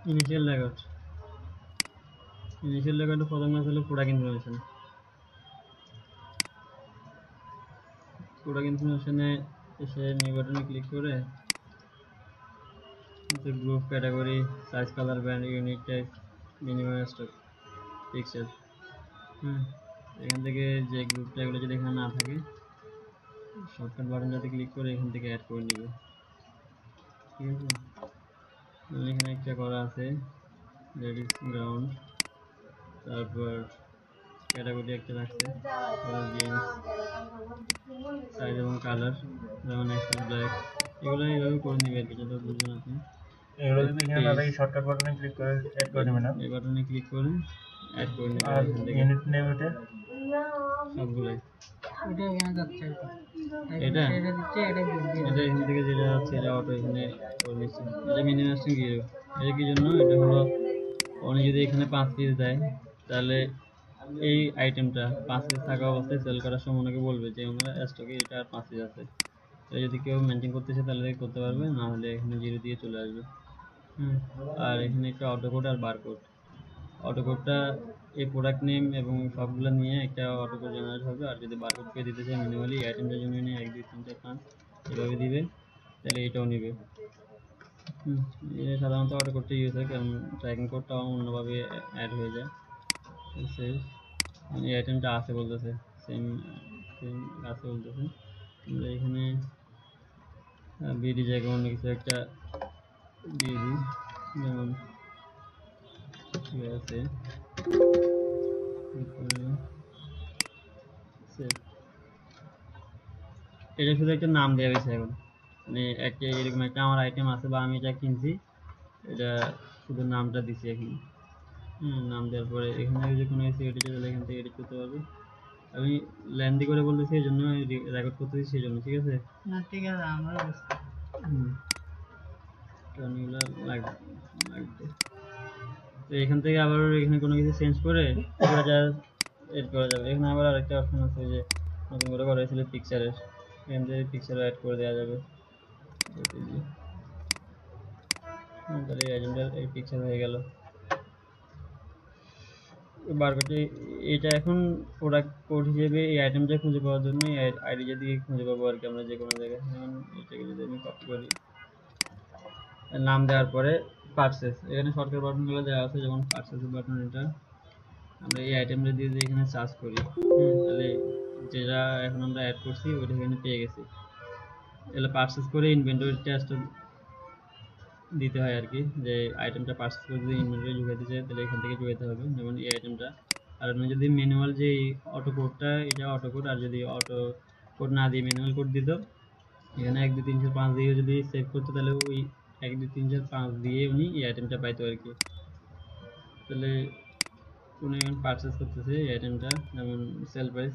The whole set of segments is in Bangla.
ইনিশিয়াল রেকর্ড প্রথম কাজ হলো প্রোডাক্ট ইনফরমেশন। প্রোডাক্ট ইনফরমেশনে এসে নিউ বাটনে ক্লিক করে group, category, size, colour, brand, unit type, minimum stock, picture. এখান থেকে যে গ্রুপটা এগুলো যদি এখানে না থাকে শর্টকাট বাটনটাতে ক্লিক করে এখান থেকে অ্যাড করে নেবে। ঠিক আছে, এখানে একটা করা আছে লেডিস গ্রাউন্ড, তারপর ক্যাটাগরি একটা রাখছে, জিন্স, সাইজ এবং কালার যেমন এক্সেল ব্ল্যাক, এগুলো এইভাবে করে নেবে আর কি, যত বুঝবেন আপনি। এগুলো যদি এখানে না থাকে শর্টকাট বাটনে ক্লিক করে অ্যাড করে নেবেন না, এই বাটনে ক্লিক করে অ্যাড করে নেবেন। আর ইউনিট নেম এটা সবগুলাই এটা এখানে যাচ্ছে এটা এটা দিচ্ছে, এটা এটা এখান থেকে যেটা আছে এটা অটো এখানে করে নিচ্ছে। এটা মিনিমাইজিং কি এটা কি জন্য, এটা হলো উনি যদি এখানে 5 পিস দেয় তাহলে এই আইটেমটা 5 পিস থাকা অবস্থায় সেল করার সময় ওনাকে বলবে যে ওনার স্টকে এটা আর 5 পিস আছে। এটা যদি কেউ মেনটেন করতেছে তাহলে করতে পারবে, না হলে এখানে 0 দিয়ে চলে আসবে। আর এখানে একটা অটো কোড আর বার কোড। অটো কোডটা এই প্রোডাক্ট নেম এবং সবগুলো নিয়ে একটা অটো কোড জেনারেট হবে, আর যদি বার কোড পেয়ে দিতে চাই ম্যানুয়ালি আইটেমটার জন্য নিয়ে 1 2 3 4 5 এভাবে দিবে, তাহলে এটাও নেবে। সাধারণত অটো কোডটা ইউজ হয় কারণ ট্র্যাকিং কোডটা অন্যভাবে অ্যাড হয়ে যায়। এই আইটেমটা আছে বলতেছে, সেম আছে বলতেছে। আমরা এখানে বিডি জায়গায় অন্য কিছু একটা দিয়ে দিই, যেমন ঠিক আছে এটা শুধু একটা নাম দেওয়া হয়েছে এখন, মানে একটা এরকম একটা আমার আইটেম আছে বা আমি এটা কিনছি, এটা শুধু নামটা দিছি এখন। নাম দেওয়ার পরে এখানে যে কোনো কিছু এডিট করলে এখান থেকে এডিট করতে পারবে। আমি লেন্দি করে বলতেছি এই জন্য রেকর্ড করতেছি সেই জন্য, ঠিক আছে না ঠিক আছে আমার অবস্থা টনিগুলো লাগবে। তো এখান থেকে আবার এখানে কোনো কিছু চেঞ্জ করে পুরো যা এড করা যাবে। এখানে আবার আরেকটা অপশন আছে যে নতুন করে করা হয়েছিল পিকচারের, এখান থেকে পিকচার অ্যাড করে দেওয়া যাবে। তাহলে এই আইটেমটার এই পিকচার হয়ে গেল। বারকোডে এটা এখন প্রোডাক্ট কোড হিসেবে এই আইটেমটা খুঁজে পাওয়ার জন্য এই আইডি দিয়ে খুঁজে পাবো আর কি আমরা যে কোনো জায়গায়। যেমন এটাকে যদি আমি কপি করি, নাম দেওয়ার পরে পারচেস, এখানে শর্টকাট বাটনগুলো দেওয়া আছে, যেমন পারচেস বাটন, এটা আমরা এই আইটেমটা দিয়ে যদি এখানে সার্চ করি তাহলে যেটা এখন আমরা অ্যাড করছি ওইটা এখানে পেয়ে গেছি। তাহলে পারচেস করে ইনভেন্টরি টেস্ট দিতে হয় আর কি, যে আইটেমটা পারচেস করে যদি ইনভেন্টরি ঢুকাতে চাই তাহলে এখান থেকে ঢুকাতে হবে, যেমন এই আইটেমটা। আর আমি যদি ম্যানুয়াল যে অটো কোডটা, এটা অটো কোড, আর যদি অটো কোড না দিয়ে ম্যানুয়াল কোড দিত এখানে 1 2 3 4 5 দিয়ে যদি সেভ করতো তাহলে ওই 1 2 3 4 5 দিয়ে উনি এই আইটেমটা পাইতো আর কি। তাহলে উনি এখন পারচেস করতেছে এই আইটেমটা, যেমন সেল প্রাইস,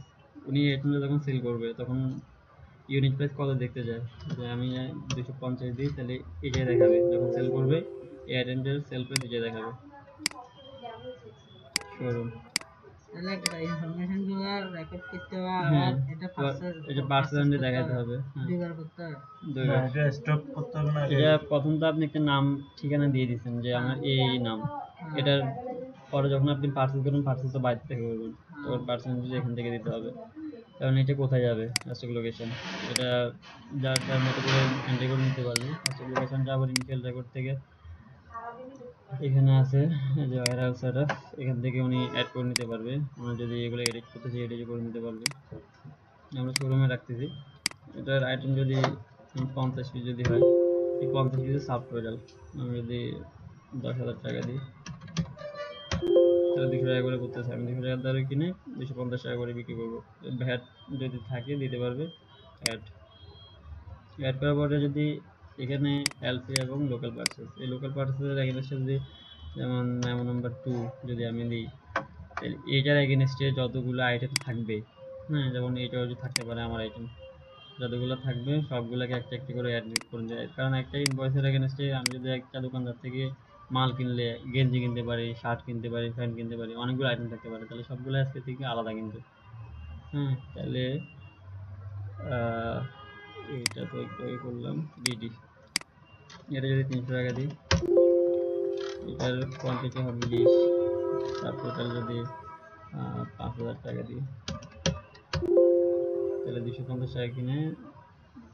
উনি এই আইটেমটা যখন সেল করবে তখন ইউনিট প্রাইস কত দেখতে যায়, যে আমি 250 দিই তাহলে এটাই দেখাবে, যখন সেল করবে এই আইটেমটার সেল প্রাইস এটাই দেখাবে। শোরুম তাহলে ইনফরমেশন গুলো রেকর্ড করতে হবে, হ্যাঁ আর এটা এটা পার্সেন্টে দেখাতে হবে, দুইবার করতে হবে, দুইবার। এটা স্টপ করতে হবে না, এটা প্রথম তো আপনি একটা নাম ঠিকানা দিয়ে দিয়েছেন যে আমার এই নাম, এটার পরে যখন আপনি পার্সেস করবেন পার্সেস তো বাইরে থেকে করবেন, তখন পার্সেন্টেজ এখান থেকে দিতে হবে। কারণ এটা কোথায় যাবে স্টক লোকেশন, এটা যার যার মতো করে এন্ট্রি করে নিতে পারবে। স্টক লোকেশনটা আবার ইনিশিয়াল রেকর্ড থেকে এখানে আছে যে ওয়্যারহাউস সেটআপ, এখান থেকে উনি অ্যাড করে নিতে পারবে, ওনার যদি এগুলো এডিট করতে চাই এডিট করে নিতে পারবে। আমরা শোরুমে রাখতেছি, এটার আইটেম যদি 50 পিস যদি হয়, এই 50 পিসের সাবটোটাল আমি যদি 10,000 টাকা দিই তাহলে 200 টাকা করে করতেছে, আমি 200 টাকার দ্বারা কিনে 250 টাকা করে বিক্রি করবো। ভ্যাট যদি থাকে দিতে পারবে অ্যাড করার পরে যদি এখানে এলসি এবং লোকাল পার্সেস, এই লোকাল পার্সেসের এগেনস্টে যদি যেমন মেমো নাম্বার 2 যদি আমি দিই তাহলে এইটার এগেনস্টে যতগুলো আইটেম থাকবে, হ্যাঁ যেমন এইটাও যদি থাকতে পারে আমার আইটেম, যতগুলো থাকবে সবগুলোকে একটা একটা করে অ্যাড করে দেয়। কারণ একটা ইনভয়েসের এগেনস্টে আমি যদি একটা দোকানদার থেকে মাল কিনলে গেঞ্জি কিনতে পারি, শার্ট কিনতে পারি, প্যান্ট কিনতে পারি, অনেকগুলো আইটেম থাকতে পারে, তাহলে সবগুলো আজকে থেকে আলাদা কিন্তু। তাহলে এইটা তো একটু করলাম ডিডি, এটা যদি 300 টাকা দিই এটার কোয়ান্টিটি হবে 20, তার টোটাল যদি 5000 টাকা দিই তাহলে 250 টাকা কিনে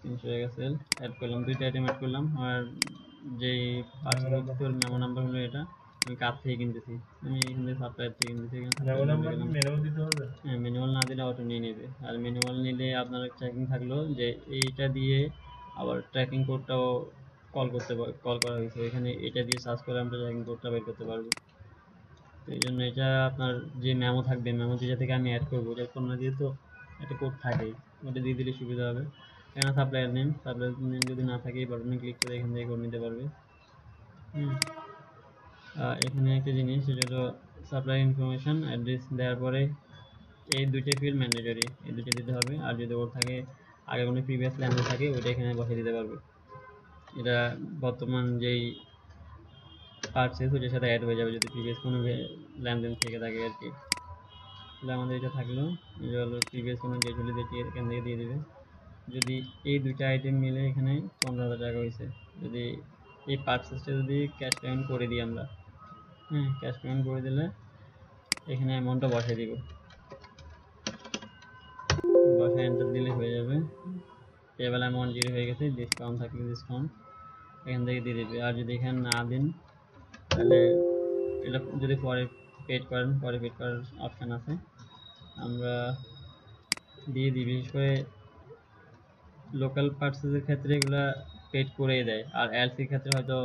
300 টাকা সেল অ্যাড করলাম, দুইটা আইটেম অ্যাড করলাম। আর যেই পার্সেল মেমো নাম্বার হলো এটা আমি কার থেকে কিনতেছি, আমি এখান থেকে সাপ্লায়ার থেকে কিনতেছি। মেমো নাম্বার কি ম্যানুয়াল দিতে হবে? হ্যাঁ, ম্যানুয়াল না দিলে অটো নিয়ে নেবে। আর ম্যানুয়াল নিলে আপনার ট্র্যাকিং থাকলো যে এইটা দিয়ে আবার ট্র্যাকিং কোডটাও কল করা হয়েছে, এখানে এটা দিয়ে সার্চ করে আমরা ট্র্যাকিং কোডটা বের করতে পারবো। তো এই জন্য এটা আপনার যে মেমো থাকবে, মেমো যেটা থেকে আমি অ্যাড করবো, ওটা কোনো দিয়ে তো একটা কোড থাকেই, ওটা দিয়ে দিলে সুবিধা হবে। এখানে সাপ্লায়ার নেম যদি না থাকে বাটনে ক্লিক করে এখান থেকে করে নিতে পারবে। এখানে একটা জিনিস, সেটা হলো সাপ্লাই ইনফরমেশন অ্যাড্রেস দেওয়ার পরে এই দুইটা ফিল্ড ম্যান্ডেটরি, এই দুটো দিতে হবে। আর যদি ওর থাকে আগে কোনো প্রিভিয়াস ল্যান্ডমার্ক থাকে ওইটা এখানে বসে দিতে পারবে। এটা বর্তমান যেই পারচেজ ওইটার সাথে অ্যাড হয়ে যাবে যদি প্রিভিয়াস কোনো লেনদেন থেকে থাকে আর কি। তাহলে আমাদের এটা থাকলো, এটা হলো প্রিভিয়াস কোনো ডেট হলে যেটি এখান থেকে দিয়ে দেবে। যদি এই দুইটা আইটেম মিলে এখানে 15,000 টাকা হয়েছে, যদি এই পারচেসটা যদি ক্যাশ পেমেন্ট করে দিই আমরা, ক্যাশ পেমেন্ট করে দিলে এখানে অ্যামাউন্টটা বসাই দিব, বসায় এন্টার দিলে হয়ে যাবে। টেবল অ্যামাউন্ট 0 হয়ে গেছে, ডিসকাউন্ট থাকলে ডিসকাউন্ট এখান থেকে দিয়ে দেবে। আর যদি এখানে না দিন তাহলে এটা যদি পরে পেড করেন, পরে পেড করার অপশান আছে, আমরা দিয়ে দিই। বিশেষ করে লোকাল পার্সেসের ক্ষেত্রে এগুলা পেড করেই দেয়, আর এলসির ক্ষেত্রে হয়তো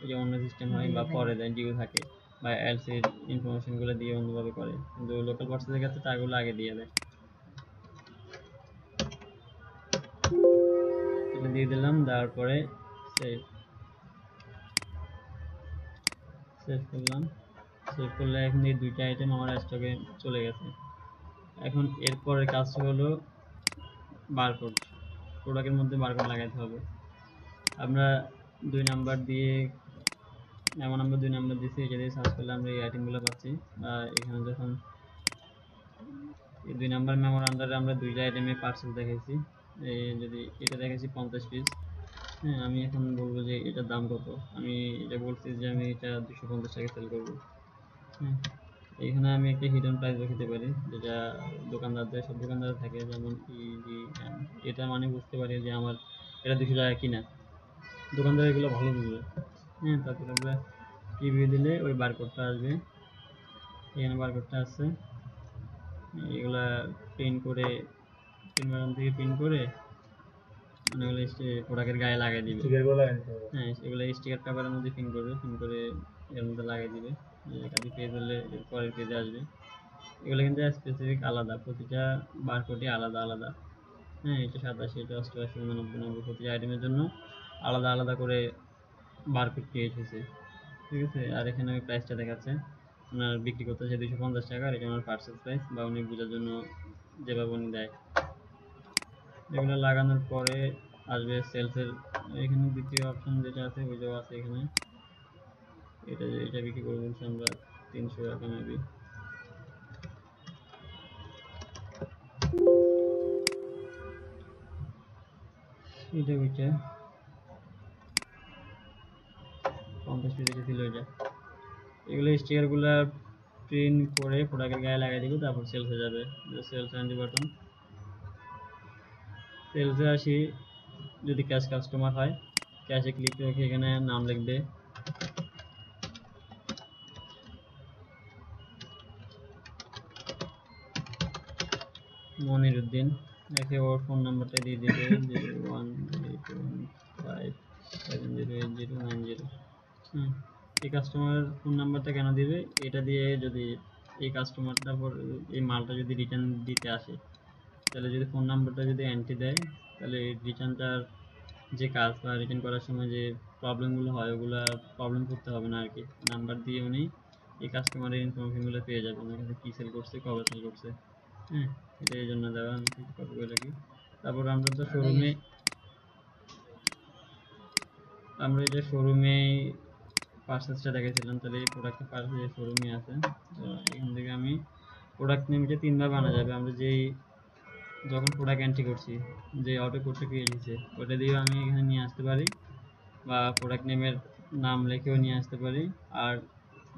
এই যে অন্য সিস্টেম হয় বা পরে দেয়, ডিউ থাকে বা এলসির ইনফরমেশনগুলো দিয়ে অন্যভাবে করে, কিন্তু লোকাল পার্সেসের ক্ষেত্রে তারগুলো আগে দিয়ে দেয়। এটা দিয়ে দিলাম, দেওয়ার পরে সেভ করলাম। সেভ করলে এখন এই দুইটা আইটেম আমার স্টকে চলে গেছে। এখন এরপরের কাজটা হলো বারকোড, প্রোডাক্টের মধ্যে বারকোড লাগাতে হবে। আমরা 2 নাম্বার দিয়ে মেমো নাম্বার 2 নাম্বার দিচ্ছি, এটা দিয়ে সার্চ করলে আমরা এই আইটেমগুলো পাচ্ছি। এখানে যখন এই 2 নাম্বার মেমোর আন্ডারে আমরা দুইটা আইটেমে পার্সেল দেখাইছি, যদি এটা দেখাইছি 50 পিস, আমি এখন বলবো যে এটার দাম কত, আমি এটা বলছি যে আমি এটা 250 টাকা সেল করবো। এখানে আমি একটা হিডেন প্রাইস দেখাতে পারি, যেটা দোকানদারদের সব দোকানদার থাকে, যেমন এটা মানে বুঝতে পারি যে আমার এটা 200 টাকা কিনা, দোকানদার এগুলো ভালো বুঝবে। তারপরে আমরা রিভিউ দিলে ওই বারকোডটা আসবে, এখানে বারকোডটা আসছে, এগুলা প্রিন্ট করে থেকে প্রিন্ট করে মানে এগুলো প্রোডাক্টের গায়ে লাগিয়ে দিবে। হ্যাঁ, এগুলো স্টিকার পেপারের মধ্যে প্রিন্ট করবে, প্রিন্ট করে এর মধ্যে লাগিয়ে দিবে। একাধিক পেজ হলে এর পরের পেজে আসবে। এগুলো কিন্তু স্পেসিফিক আলাদা, প্রতিটা বারকোডই আলাদা আলাদা। এটা 87, এটা 88, 89, 90 প্রতিটা আইটেমের জন্য আলাদা আলাদা করে বারকোড ক্রিয়েট হয়েছে, ঠিক আছে। আর এখানে ওই প্রাইসটা দেখাচ্ছে, আপনার বিক্রি করতেছে 250 টাকা, আর এটা আমার পার্সেল প্রাইস বা উনি বোঝার জন্য যেভাবে উনি দেয়। এগুলো লাগানোর পরে আসবে সেলসের, এখানে দ্বিতীয় অপশন যেটা আছে ওইটাও আছে এখানে। এটা বিক্রি করে বলছি আমরা 300 টাকা মেবি। এটা ওইটা 50 পিস ছিল এটা। এগুলো স্টিকারগুলো প্রিন্ট করে প্রোডাক্টের গায়ে লাগিয়ে দিব, তারপর সেলস হয়ে যাবে। সেলস অ্যান্ড বাটন, সেলসে আসি। যদি ক্যাশ কাস্টমার হয়, ক্যাশে ক্লিক রেখে এখানে নাম লিখবে, মনিরুদ্দিন, রেখে ওর ফোন নাম্বারটা দিয়ে দিবে 018157080909। এই কাস্টমার ফোন নাম্বারটা কেন দিবে, এটা দিয়ে যদি এই কাস্টমারটা এই মালটা যদি রিটার্ন দিতে আসে, তাহলে যদি ফোন নাম্বারটা যদি এন্ট্রি দেয়, তাহলে রিটার্নটার যে কাজ বা রিটার্ন করার সময় যে প্রবলেমগুলো হয় ওগুলো প্রবলেম করতে হবে না আর কি। নাম্বার দিয়ে উনি এই কাস্টমারের ইনফরমেশনগুলো পেয়ে যাবে, ওনার কাছে কী সেল করছে, কবে সেল করছে। এটা এই জন্য দেওয়া, আমি কপি করে রাখি। তারপর আমরা তো শোরুমে, আমরা এই যে শোরুমে পার্সেসটা দেখেছিলাম, তাহলে এই প্রোডাক্টের পার্সেস শোরুমে আছে। তো এখান থেকে আমি প্রোডাক্ট নেম এটা 3 ভাবে আনা যাবে। আমরা যেই যখন প্রোডাক্ট এন্ট্রি করছি, যে অটো কোডটা ক্রিয়েট হয়েছে ওটা দিয়েও আমি এখানে নিয়ে আসতে পারি, বা প্রোডাক্ট নেমের নাম লিখেও নিয়ে আসতে পারি। আর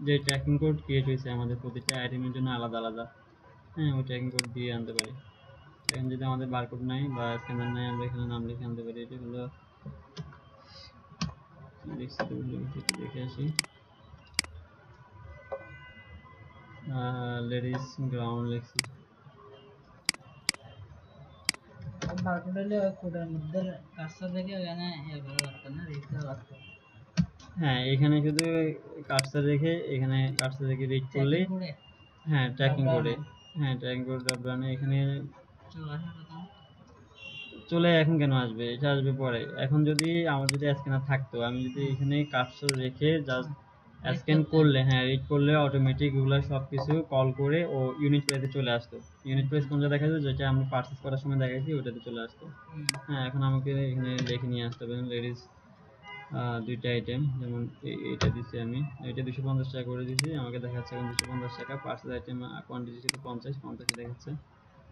যে ট্র্যাকিং কোড ক্রিয়েট হয়েছে আমাদের প্রতিটা আইটেমের জন্য আলাদা আলাদা, হ্যাঁ ওই ট্র্যাকিং কোড দিয়ে আনতে পারি। এখন যদি আমাদের বারকোড নাই বা স্ক্যানার নাই, আমরা এখানে নাম লিখে আনতে পারি। এটা হলো দেখে আসি, লেডিস গ্রাউন্ড লিখছি। বারকোড হলে ওই কোডের মধ্যে কাজটা থেকে ওখানে ইয়ে করা লাগতো না, রিড করা লাগতো। হ্যাঁ এখানে শুধু কার্সর রেখে, এখানে কার্সর রেখে রিড করলে, কোডে হ্যাঁ ট্র্যাকিং কোডে, হ্যাঁ ট্র্যাকিং কোড ড্রপডাউনে এখানে চলে আসার কথা। চলে। এখন কেন আসবে? এটা আসবে পরে। এখন যদি আমার যদি স্ক্যানার থাকতো, আমি যদি এখানে কার্সর রেখে জাস্ট স্ক্যান করলে, হ্যাঁ রিড করলে অটোমেটিক এগুলো সব কিছু কল করে ও ইউনিট প্রাইসে চলে আসতো। ইউনিট প্রাইস কোনটা দেখা যায়, যেটা আমি পারচেজ করার সময় দেখাইছি ওটাতে চলে আসতো। হ্যাঁ এখন আমাকে এখানে লিখে নিয়ে আসতে হবে লেডিস দুইটা আইটেম, যেমন এইটা দিচ্ছি আমি, এটা 250 টাকা করে দিচ্ছি, আমাকে দেখাচ্ছে এখন 250 টাকা। পার্সেল আইটেম কোয়ান্টিটি ছিল 50 দেখাচ্ছে।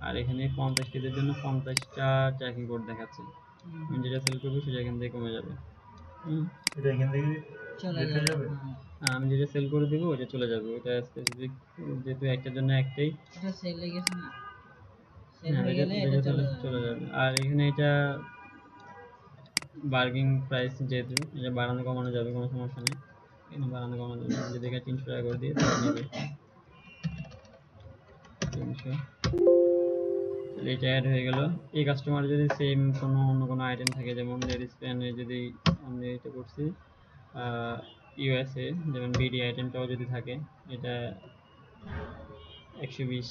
আর এখানে 50 কেজির জন্য 50টা ট্র্যাকিং কোড দেখাচ্ছে। আমি যেটা সেল করবো সেটা এখান থেকে কমে যাবে। এটা এখান থেকে চলে দেখে যাবে। যাবে। আমি যেটা সেল করে দেবো ওটা চলে যাবে, ওটা স্পেসিফিক, যেহেতু একটার জন্য একটাই। এটা সেল হয়ে গেছে না, সেল হ্যাঁ হয়ে গেলে এটা চলে যাবে। আর এখানে এটা বার্গিং প্রাইস, যেহেতু এটা বাড়ানো কমানো যাবে, কোনো সমস্যা নেই। এখানে বাড়ানো কমানো যাবে, যদি এখানে 300 টাকা করে দিয়ে তাহলে নেবে 300। এটা অ্যাড হয়ে গেল। এই কাস্টমার যদি সেম কোনো অন্য কোনো আইটেম থাকে, যেমন লেডিস প্যানে যদি আমরা এটা করছি ইউএসএ, যেমন বিডি আইটেমটাও যদি থাকে, এটা 120,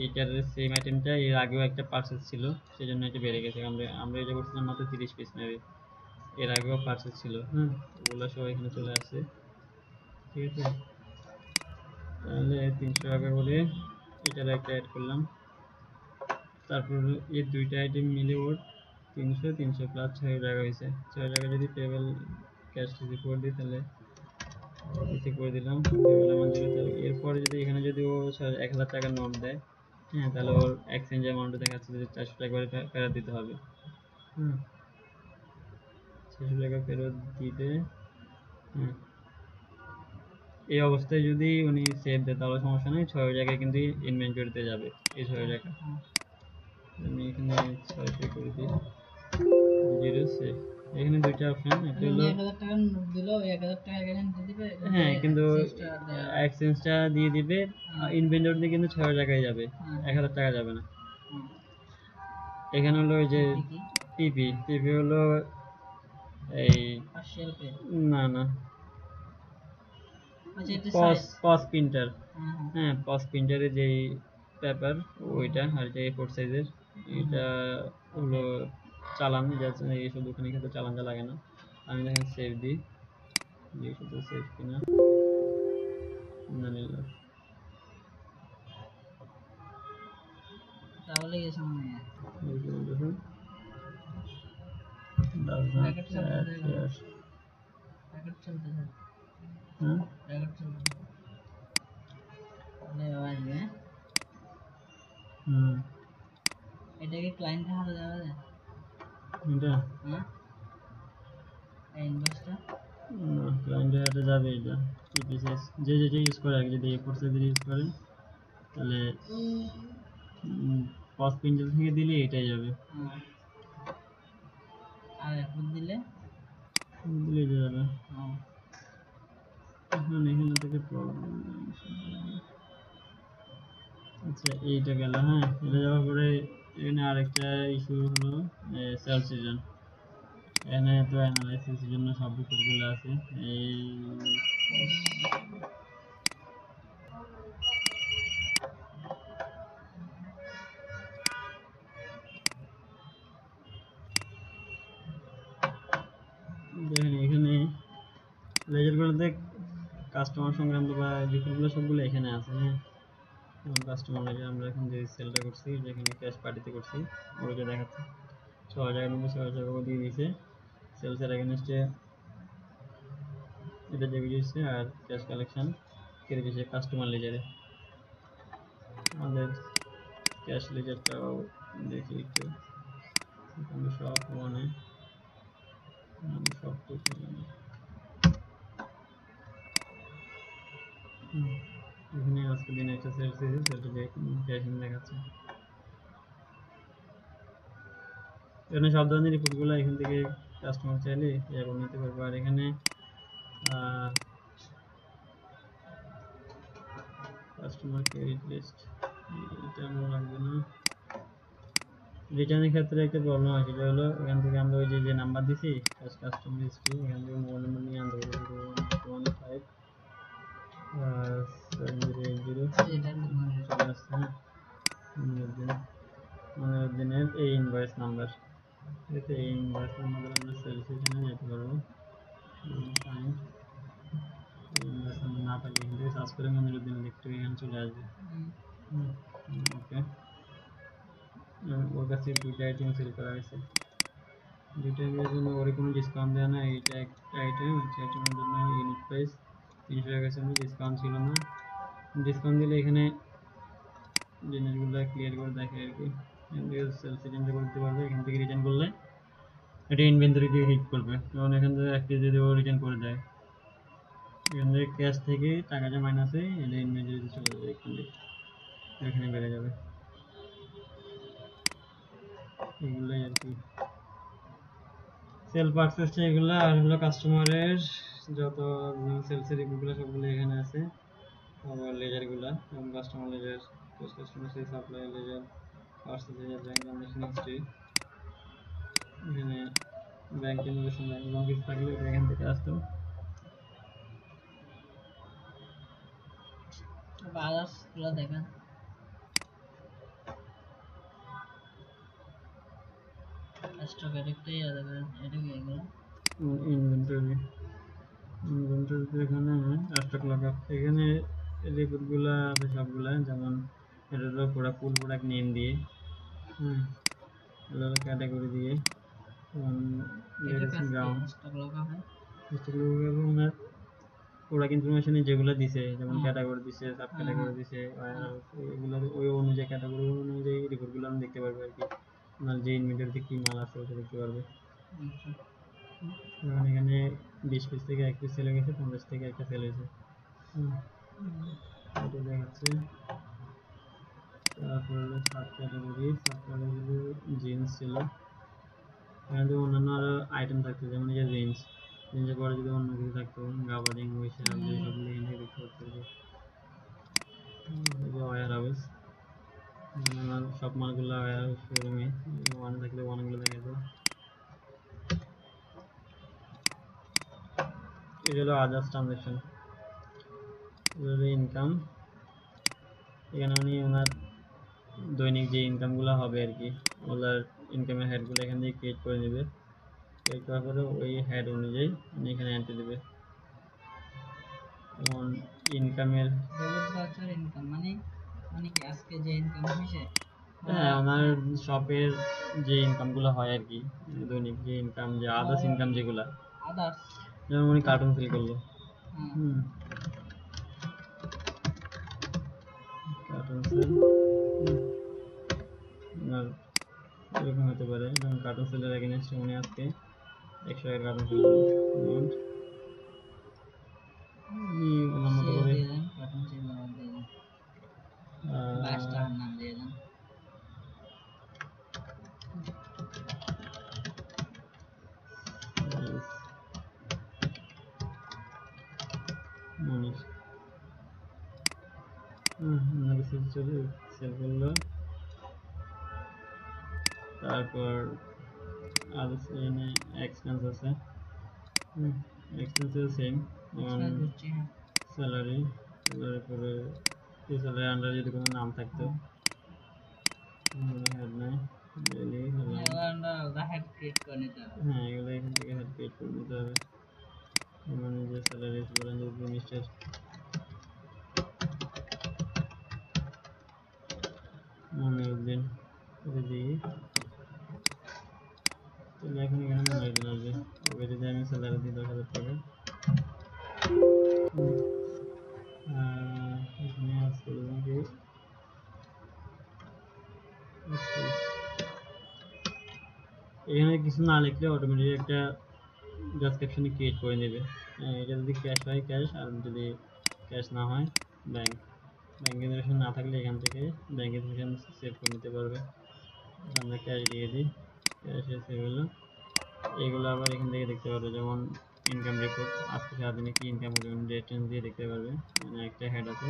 এইটার সেম আইটেমটা এর আগেও একটা পার্সেস ছিল, সেই জন্য এটা বেড়ে গেছে। আমরা এটা করছিলাম মাত্র 30 পিস নেবে, এর আগেও পার্সেস ছিল। হ্যাঁ ওগুলো সব এখানে চলে আসছে, ঠিক আছে। তাহলে 300 টাকা করে এটার একটা অ্যাড করলাম। তারপর এই দুইটা আইটেম মিলে ওর 300 প্লাস 6 টাকা হয়েছে। 6 টাকা যদি পেবল ক্যাশ রিসিভ করে দিই, তাহলে রিসিভ করে দিলাম পেবল অ্যামাউন্ট ছিল। তাহলে এরপরে যদি এখানে যদি ও 1000 টাকার নোট দেয়, হ্যাঁ তাহলে ওর এক্সচেঞ্জ অ্যামাউন্ট দেখাচ্ছে যে 400 টাকা করে ফেরত দিতে হবে। 400 টাকা ফেরত দিতে, হ্যাঁ এই অবস্থায় যদি উনি সেভ দেয় তাহলে সমস্যা নেই, 6 জায়গায় কিন্তু ইনভেন্টরিতে যাবে এই 6 টাকা। আমি এখানে 6 পে করে দিই, 0 সেভ। এখানে দুইটা অপশন, একটা হলো 1000 টাকা নোট দিলো, 1000 টাকা এখানে দিয়ে দিবে। হ্যাঁ কিন্তু এক্সচেঞ্জটা দিয়ে দিবে, ইনভেন্টরিতে কিন্তু 6 জায়গায় যাবে, 1000 টাকা যাবে না। এখানে হলো ওই যে পিপি হলো এই পার্সিয়াল পে। না না আচ্ছা এটা পস প্রিন্টার, হ্যাঁ পস প্রিন্টারের যেই পেপার ওইটা, আর যে A4 সাইজের, এটা হলো চালান, এইসব দোকানে কিন্তু চালানটা লাগে না। আমি দেখেন সেভ দিই, যে শুধু সেভ কিনা না নিলাম। তাহলে এই সময় দেখুন প্যাকেট চলতে থাকে, প্যাকেট চলতে তাহলে আসবে। এটা কি ক্লায়েন্টের হাতে যাবে? এটা হ্যাঁ এই ইনভয়েসটা ক্লায়েন্টের হাতে যাবে। এটা ইপিসিএস যে যেটা ইউজ করে, আগে যদি A4 সাইজের ইউজ করেন তাহলে পস প্রিন্টার থেকে দিলে এটাই যাবে, আর এখন দিলে যাবে। এখন এখানে থেকে প্রবলেম, আচ্ছা এইটা গেল। হ্যাঁ এটা যাওয়ার পরে এখানে আরেকটা ইস্যু হলো সেল সিজন। এখানে তো অ্যানালাইসিসের জন্য সব রিপোর্টগুলো আছে। এই দেখেন এখানে লেজারগুলোতে কাস্টমার সংক্রান্ত বা রিপোর্টগুলো সবগুলো এখানে আছে। হ্যাঁ যেমন কাস্টমার লেজার, আমরা এখন যে সেলটা করছি, যেখানে ক্যাশ পার্টিতে করছি, ওইটা দেখাচ্ছে 6 টাকা কিন্তু 6 টাকা দিয়ে দিয়েছে সেলসের এগেনস্টে, এটা ডেবিট হচ্ছে। আর ক্যাশ কালেকশন কেটে দিয়েছে কাস্টমার লেজারে। আমাদের ক্যাশ লেজারটাও দেখি একটু, এখানে সব ওয়ানে সব আজকে দিনে একটা সেলস দিয়েছে, সেলটা দিয়ে ক্যাশ ইন দেখাচ্ছে। এখানে সব ধরনের রিপোর্টগুলো এখান থেকে কাস্টমার চাইলে এরকম নিতে পারবে। আর এখানে কাস্টমার ক্রেডিট লিস্ট এটা আমার লাগবে না। রিটার্নের ক্ষেত্রে একটা প্রবলেম হয়, সেটা হলো এখান থেকে আমরা ওই যে নাম্বার দিছি কাস্টমার হিস্ট্রি, এখান থেকে মোবাইল নাম্বার নিয়ে আনতে পারবো 15 780 চলে আসছে। মনিরুদ্দিনের এই ইনভয়েস নাম্বার, এতে এই ইনভয়েস নাম্বার আমরা সেলস এখানে যেতে পারবো। ফাইন ইনভয়েস নাম্বার না পাইলে এখান থেকে সার্চ করে মনিরুদ্দিন লিখতে এখানে চলে আসবে। ওকে, ওর কাছে দুইটা আইটেম সেল করা হয়েছে, দুইটা আইটেমের জন্য ওর কোনো ডিসকাউন্ট দেয় না। এইটা একটা আইটেম, একটা আইটেমের জন্য ইউনিট প্রাইস 300 টাকা ছিল, ডিসকাউন্ট ছিল না। ডিসকাউন্ট দিলে এখানে জিনিসগুলো ক্লিয়ার করে দেখে আর কি। এখান থেকে সেলস চেঞ্জ করতে পারবে, এখান থেকে রিটার্ন করলে এটা ইনভেন্টরি দিয়ে হিট করবে, কারণ এখান থেকে এক কেজি যদি ও রিটার্ন করে দেয়, এখান থেকে ক্যাশ থেকে টাকাটা মাইনাসে এটা ইনভেন্টরিতে চলে যাবে, এখানে বেড়ে যাবে। এগুলোই আর কি সেল পারচেসটা এগুলো। আর হলো কাস্টমারের যত সেলসের রিপোর্টগুলো সবগুলো এখানে আছে। আবার লেজারগুলো যেমন customer ledger, customer sale supply ledger, parcel ledger, bank transaction history, এখানে ব্যাংক ইনভেস্টমেন্ট ব্যাংক কোনো কিছু থাকলে এটা এখান থেকে আসতো। আদার্সগুলো দেখেন, স্টক এডিক্টই দেখেন, এটা কি এগুলো ইনভেন্টরিতে এখানে স্টক লকআপ, এখানে রিপোর্টগুলো আছে সবগুলা। যেমন এটা হলো পুরো ফুল প্রোডাক্ট নেম দিয়ে, এটা হলো ক্যাটাগরি দিয়ে, গ্রাউন্ড স্টক লকআপ হয়। ওনার প্রোডাক্ট ইনফরমেশনে যেগুলো দিছে, যেমন ক্যাটাগরি দিছে, সাব ক্যাটাগরি দিছে, এগুলো ওই অনুযায়ী ক্যাটাগরি অনুযায়ী রিপোর্টগুলো আমি দেখতে পারবো আর কি। আপনার যে ইনভেন্টরিতে কি মাল আছে ওটা দেখতে পারবে। যেমন এখানে 20 পিস থেকে 1 পিস সেল হয়ে গেছে, 50 থেকে একটা সেল হয়েছে, এটা দেখাচ্ছে। তারপর হলো সাব ক্যাটাগরি জিন্স ছিল, এখানে তো অন্যান্য আরো আইটেম থাকতো, যেমন এই যে জিন্সের পরে যদি অন্য কিছু থাকতো, গাবারিং ওইসব সবগুলো এখানে দেখতে পাচ্ছি। ওয়ার হাউস, সব মালগুলো ওয়ার হাউস শোরুমে ওয়ান থাকলে ওয়ানগুলো দেখা যায়। এটা হলো আদার্স ট্রানজাকশন, এটা হলো ইনকাম। এখানে উনি ওনার দৈনিক যে ইনকামগুলো হবে আর কি, ওনার ইনকামের হেডগুলো এখান থেকে ক্রিয়েট করে নেবে। ক্রিয়েট করার পরে ওই হেড অনুযায়ী উনি এখানে এন্ট্রি দেবে। যেমন ইনকামের ইনকাম মানে মানে কি আজকে যে ইনকাম হয়েছে, হ্যাঁ ওনার শপের যে ইনকামগুলো হয় আর কি, দৈনিক যে ইনকাম, যে আদার্স ইনকাম যেগুলো, আদার্স যেমন উনি কার্টুন সেল করলো, কার্টুন সেল এরকম হতে পারে। যেমন কার্টুন সেলের এগেইনস্টে উনি আজকে 100 টাকার কার্টুন সেল করলো, ওনার মতো করে কার্টুন সেল নাম দিয়ে দেন, বাস্টার নাম দিয়ে দেন। সেল করলো। তারপর আদার্স এখানে এক্সপেন্স আছে, এক্সপেন্সেও সেম, যেমন স্যালারি, স্যালারি পরে এই স্যালারি আন্ডার যদি কোনো নাম থাকতো, হেড নাই ডেইলি, হেড ক্রিয়েট করে নিতে হবে। হ্যাঁ এগুলো এখান থেকে হেড ক্রিয়েট করে নিতে হবে। মানে যে স্যালারি বলেন যদি মিস্টার মনিরুদ্দিন এটা দিই, তাহলে এখন এখানে মনিরুদ্দিন আসবে। ওকে যদি আমি স্যালারি দিই 10,000 টাকা, এখানে আসছে কি এখানে কিছু না লিখলে অটোমেটিক একটা ডেসক্রিপশনে ক্রিয়েট করে নেবে। এটা যদি ক্যাশ হয় ক্যাশ, আর যদি ক্যাশ না হয় ব্যাংক। ব্যাংক ইনফরমেশন না থাকলে এখান থেকে ব্যাংক ইনফরমেশন সেভ করে নিতে পারবে। আমরা ক্যাশ দিয়ে দিই, ক্যাশে সেভ হলো। এগুলো আবার এখান থেকে দেখতে পারবে, যেমন ইনকাম রিপোর্ট, আজকে সারাদিনে কি ইনকাম হলো রেটেন্স দিয়ে দেখতে পারবে। মানে একটা হেড আছে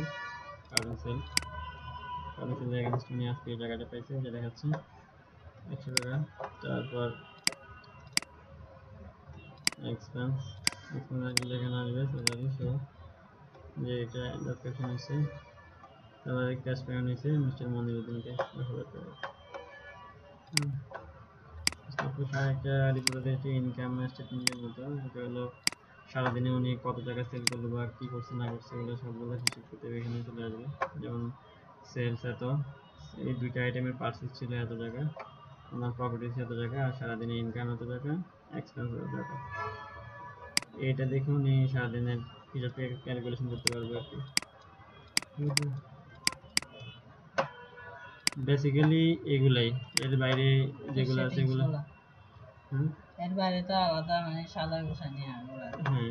current sale, current sale against উনি আজকে এই টাকাটা পাইছে, এটা দেখাচ্ছে 100 টাকা। তারপর এক্সপেন্স, যেখানে আসবে স্যালারি শো, যে এটা ডকুমেন্ট হয়েছে, স্যালারি ক্যাশ পেমেন্ট হয়েছে মিস্টার মনিরুদ্দিনকে 10,000 টাকা। তারপর একটা রিপোর্ট দিয়েছে ইনকাম স্টেটমেন্টের মতো, এটা হলো সারাদিনে উনি কত টাকা সেল করলো বা কি করছে না করছে এগুলো সবগুলো হিসেব করতে এখানে চলে আসবে। যেমন সেলস এত, এই দুইটা আইটেমের পার্সেস ছিল এত টাকা, ওনার প্রপার্টিস এত টাকা, আর সারাদিনে ইনকাম এত টাকা, এক্সপেন্স এত টাকা। এটা দেখে উনি সারাদিনের হিসাব ক্যালকুলেশন করতে পারবে আর কি। বেসিক্যালি এগুলাই, এর বাইরে যেগুলো আছে এগুলো এর বাইরে তো আলাদা মানে সাদা গোছা নিয়ে হ্যাঁ,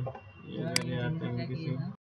এর বাইরে আর তেমন কিছু